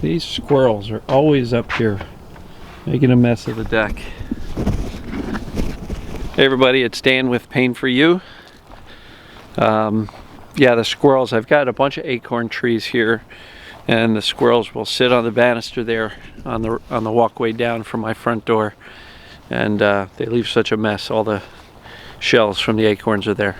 These squirrels are always up here making a mess of the deck. Hey everybody, it's Dan with Pain For You. Yeah, the squirrels, I've got a bunch of acorn trees here, and the squirrels will sit on the banister there on the walkway down from my front door, and they leave such a mess. All the shells from the acorns are there.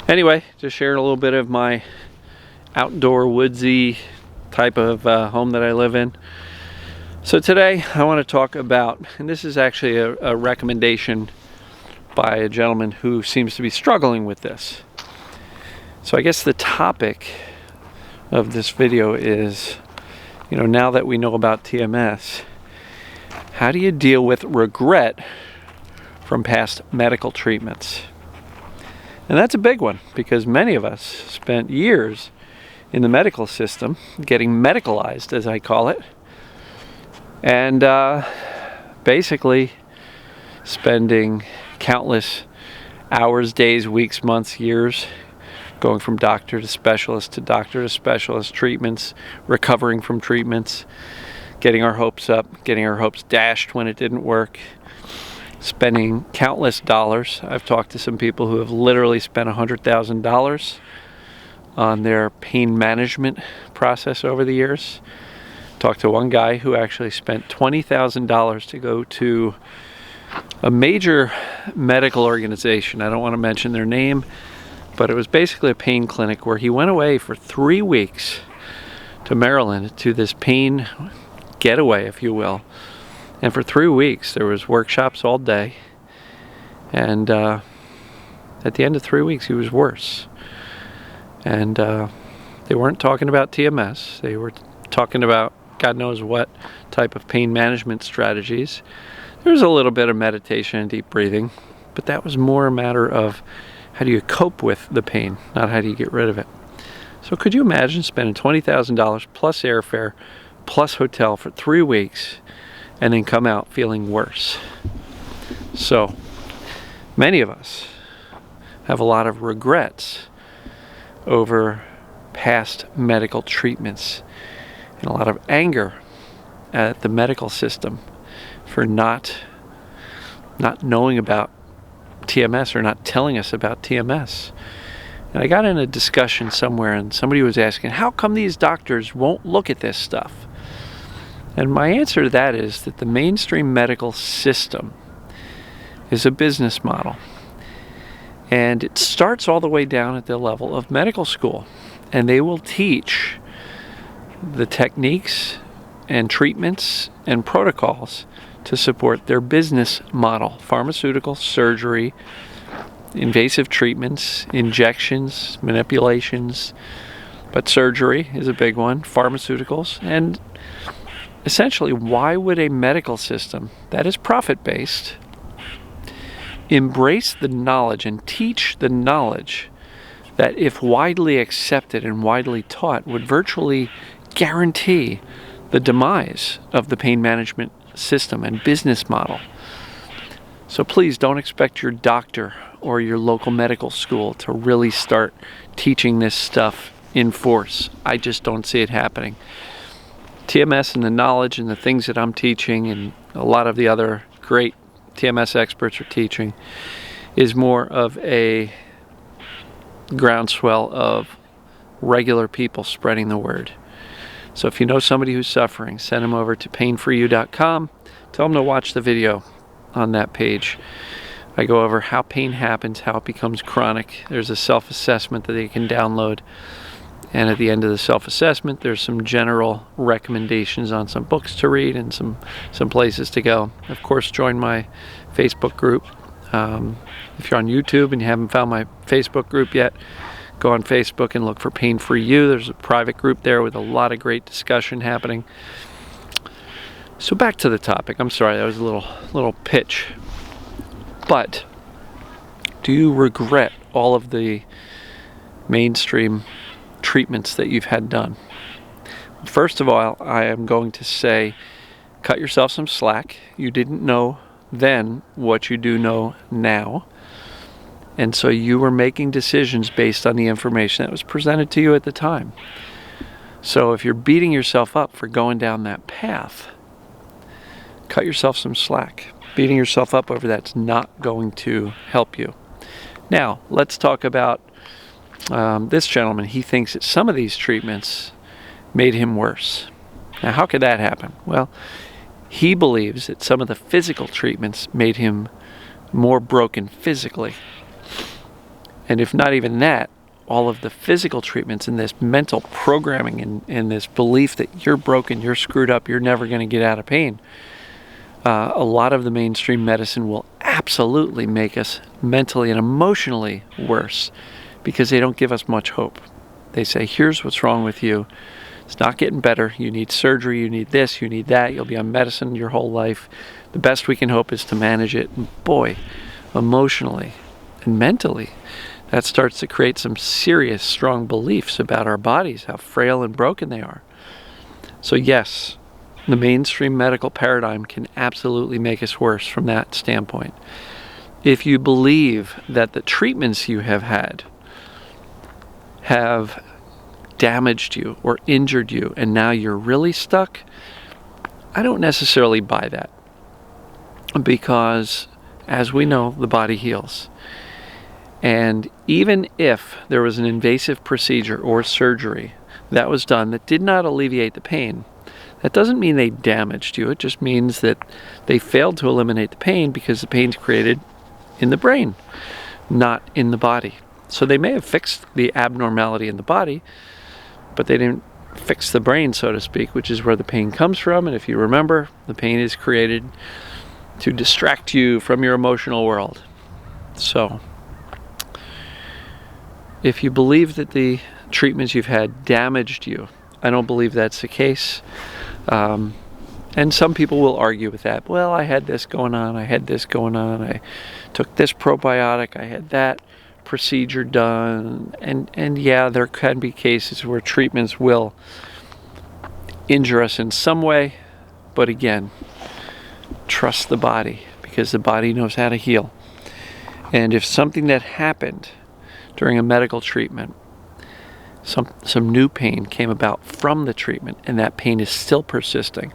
Anyway, just sharing a little bit of my outdoor woodsy type of home that I live in. So today I want to talk about, and this is actually a recommendation by a gentleman who seems to be struggling with this. So I guess the topic of this video is, now that we know about TMS, how do you deal with regret from past medical treatments? And that's a big one, because many of us spent years in the medical system, getting medicalized, as I call it, and basically spending countless hours, days, weeks, months, years going from doctor to specialist, treatments, recovering from treatments, getting our hopes up, getting our hopes dashed when it didn't work, spending countless dollars. I've talked to some people who have literally spent $100,000 on their pain management process over the years. Talked to one guy who actually spent $20,000 to go to a major medical organization. I don't want to mention their name, but it was basically a pain clinic where he went away for 3 weeks to Maryland to this pain getaway, if you will. And for 3 weeks there was workshops all day, and at the end of 3 weeks he was worse. And they weren't talking about TMS. They were talking about God knows what type of pain management strategies. There was a little bit of meditation and deep breathing, but that was more a matter of how do you cope with the pain, not how do you get rid of it. So could you imagine spending $20,000 plus airfare plus hotel for 3 weeks and then come out feeling worse? So many of us have a lot of regrets over past medical treatments, and a lot of anger at the medical system for not knowing about TMS or not telling us about TMS. And I got in a discussion somewhere, and somebody was asking, how come these doctors won't look at this stuff? And my answer to that is that the mainstream medical system is a business model. And it starts all the way down at the level of medical school. And they will teach the techniques and treatments and protocols to support their business model. Pharmaceutical, surgery, invasive treatments, injections, manipulations. But surgery is a big one, pharmaceuticals. And essentially, why would a medical system that is profit-based embrace the knowledge and teach the knowledge that, if widely accepted and widely taught, would virtually guarantee the demise of the pain management system and business model? So please don't expect your doctor or your local medical school to really start teaching this stuff in force. I just don't see it happening. TMS and the knowledge and the things that I'm teaching and a lot of the other great TMS experts are teaching is more of a groundswell of regular people spreading the word. So if you know somebody who's suffering, send them over to painforyou.com. Tell them to watch the video on that page. I go over how pain happens, how it becomes chronic. There's a self-assessment that they can download. And at the end of the self-assessment, there's some general recommendations on some books to read and some places to go. Of course, join my Facebook group. If you're on YouTube and you haven't found my Facebook group yet, go on Facebook and look for Pain For You. There's a private group there with a lot of great discussion happening. So back to the topic. I'm sorry, that was a little pitch. But do you regret all of the mainstream treatments that you've had done? First of all, I am going to say, cut yourself some slack. You didn't know then what you do know now. And so you were making decisions based on the information that was presented to you at the time. So if you're beating yourself up for going down that path, cut yourself some slack. Beating yourself up over that's not going to help you. Now, let's talk about this gentleman. He thinks that some of these treatments made him worse. Now, how could that happen? Well, he believes that some of the physical treatments made him more broken physically. And if not even that, all of the physical treatments and this mental programming and this belief that you're broken, you're screwed up, you're never going to get out of pain. A lot of the mainstream medicine will absolutely make us mentally and emotionally worse because they don't give us much hope. They say, here's what's wrong with you. It's not getting better. You need surgery. You need this. You need that. You'll be on medicine your whole life. The best we can hope is to manage it. And boy, emotionally and mentally, that starts to create some serious, strong beliefs about our bodies, how frail and broken they are. So yes, the mainstream medical paradigm can absolutely make us worse from that standpoint. If you believe that the treatments you have had have damaged you or injured you and now you're really stuck, I don't necessarily buy that. Because, as we know, the body heals. And even if there was an invasive procedure or surgery that was done that did not alleviate the pain, that doesn't mean they damaged you. It just means that they failed to eliminate the pain because the pain's created in the brain, not in the body. So they may have fixed the abnormality in the body, but they didn't fix the brain, so to speak, which is where the pain comes from. And if you remember, the pain is created to distract you from your emotional world. So if you believe that the treatments you've had damaged you, I don't believe that's the case. And some people will argue with that. Well, I had this going on, I had this going on, I took this probiotic, I had that procedure done. And yeah, there can be cases where treatments will injure us in some way. But again, trust the body, because the body knows how to heal. And if something that happened during a medical treatment, some new pain came about from the treatment, and that pain is still persisting,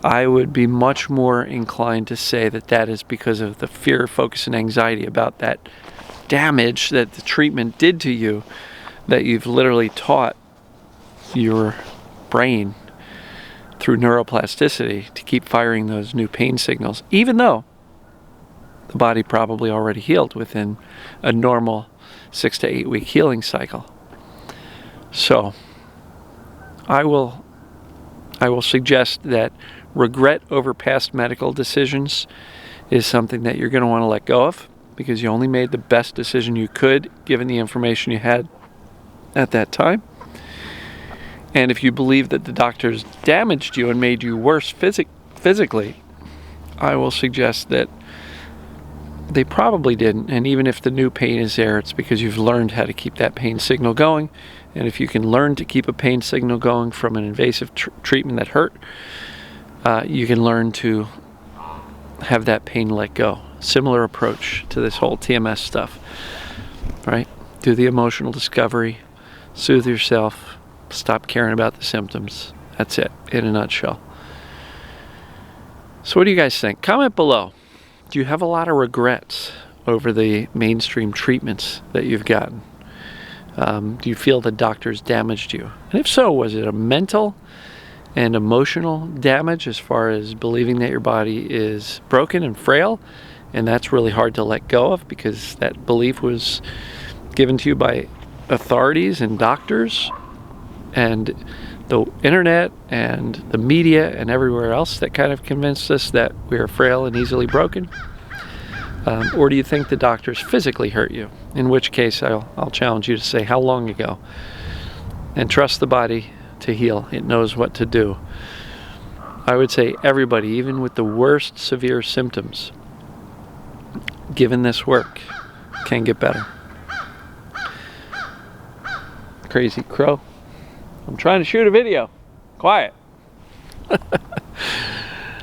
I would be much more inclined to say that that is because of the fear, focus, and anxiety about that damage that the treatment did to you, that you've literally taught your brain through neuroplasticity to keep firing those new pain signals, even though the body probably already healed within a normal 6 to 8 week healing cycle. So I will suggest that regret over past medical decisions is something that you're going to want to let go of, because you only made the best decision you could given the information you had at that time. And if you believe that the doctors damaged you and made you worse physically, I will suggest that they probably didn't. And even if the new pain is there, it's because you've learned how to keep that pain signal going. And if you can learn to keep a pain signal going from an invasive treatment that hurt, you can learn to have that pain let go. Similar approach to this whole TMS stuff, right? Do the emotional discovery, soothe yourself, stop caring about the symptoms. That's it, in a nutshell. So what do you guys think? Comment below. Do you have a lot of regrets over the mainstream treatments that you've gotten? Do you feel the doctors damaged you? And if so, was it a mental and emotional damage as far as believing that your body is broken and frail? And that's really hard to let go of, because that belief was given to you by authorities and doctors and the internet and the media and everywhere else that kind of convinced us that we are frail and easily broken? Or do you think the doctors physically hurt you? In which case, I'll challenge you to say how long ago. And trust the body to heal. It knows what to do. I would say everybody, even with the worst severe symptoms, given this work, can get better. Crazy crow. I'm trying to shoot a video. Quiet.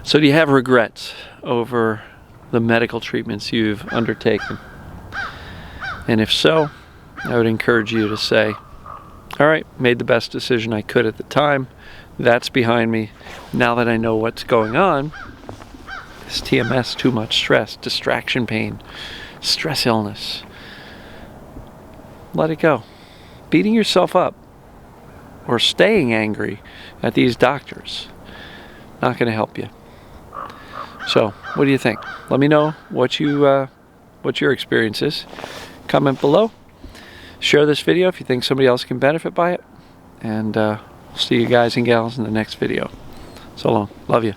So do you have regrets over the medical treatments you've undertaken? And if so, I would encourage you to say, all right, made the best decision I could at the time. That's behind me. Now that I know what's going on, this TMS, too much stress, distraction pain, stress illness, let it go. Beating yourself up or staying angry at these doctors, not going to help you. So, what do you think? Let me know what your experience is. Comment below. Share this video if you think somebody else can benefit by it. And see you guys and gals in the next video. So long. Love you.